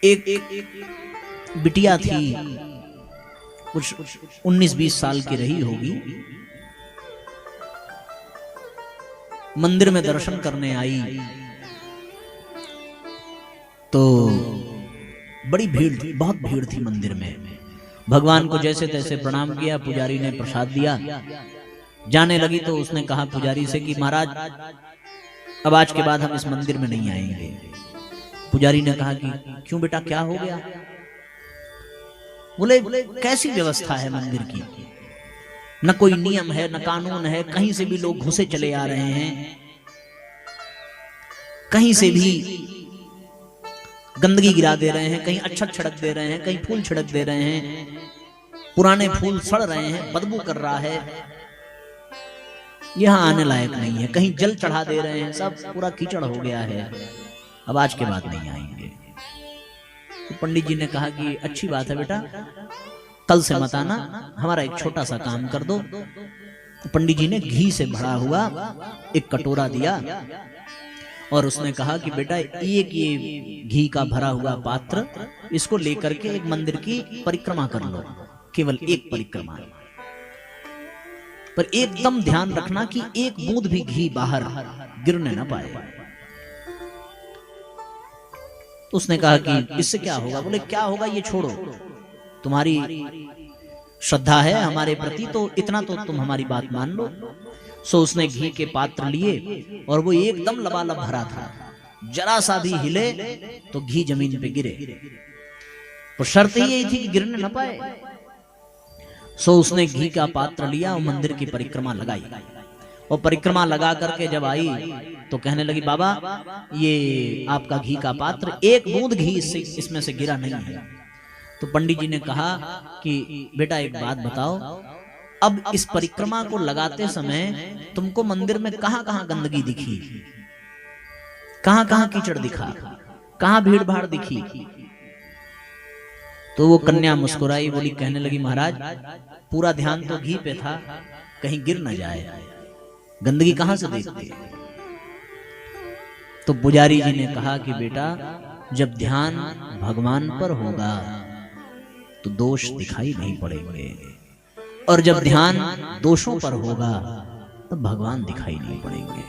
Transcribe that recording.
एक बिटिया थी, कुछ 19-20 साल की रही होगी, मंदिर में दर्शन करने आई तो बड़ी भीड़ थी, बहुत भीड़ थी मंदिर में। भगवान को जैसे तैसे प्रणाम किया, पुजारी ने प्रसाद दिया, जाने लगी तो उसने कहा पुजारी से कि महाराज अब आज के बाद हम इस मंदिर में नहीं आएंगे। पुजारी ने कहा कि क्यों बेटा, क्या हो गया? बोले कैसी व्यवस्था है मंदिर की, न कोई नियम है न कानून है, कहीं से भी लोग घुसे चले आ रहे हैं, कहीं से भी गंदगी गिरा दे रहे हैं, कहीं अच्छा छिड़क दे रहे हैं, कहीं फूल छिड़क दे रहे हैं, पुराने फूल सड़ रहे हैं, बदबू कर रहा है, यहां आने लायक नहीं है, कहीं जल चढ़ा दे रहे हैं, सब पूरा कीचड़ हो गया है, अब आज के बाद नहीं आएंगे। तो पंडित जी ने कहा कि अच्छी बात है बेटा, कल से मत आना, हमारा एक छोटा सा काम कर दो। तो पंडित जी ने घी से भरा हुआ एक कटोरा दिया और उसने कहा कि बेटा एक ये घी का भरा हुआ पात्र, इसको लेकर के एक मंदिर की परिक्रमा कर लो, केवल एक परिक्रमा, पर एकदम ध्यान रखना कि एक बूंद भी घी बाहर गिरने ना पाए। तो उसने कहा कि इससे क्या होगा? बोले क्या होगा ये छोड़ो, तुम्हारी श्रद्धा है हमारे प्रति तो इतना तो तुम हमारी बात मान लो। सो उसने घी के पात्र लिए और वो एकदम लबालब भरा था, जरा सा भी हिले तो घी जमीन पे गिरे, तो शर्त ही यही थी कि गिरने न पाए। सो उसने घी का पात्र लिया और मंदिर की परिक्रमा लगाई, और परिक्रमा लगा करके जब आई तो कहने लगी बाबा ये आपका घी का पात्र, एक बूंद घी इसमें से गिरा नहीं है। तो पंडित जी ने कहा कि बेटा एक बात बताओ, अब इस परिक्रमा को लगाते समय तुमको मंदिर में कहां कहां गंदगी दिखी, कहां कहां कीचड़ दिखा, कहां भीड़ भाड़ दिखी? तो वो कन्या मुस्कुराई, बोली, कहने लगी महाराज पूरा ध्यान तो घी पे था, कहीं गिर न जाए, गंदगी कहां से देखते? तो पुजारी जी ने कहा कि बेटा जब ध्यान भगवान पर होगा तो दोष दिखाई नहीं पड़ेंगे, और जब ध्यान दोषों पर होगा तो भगवान दिखाई नहीं पड़ेंगे।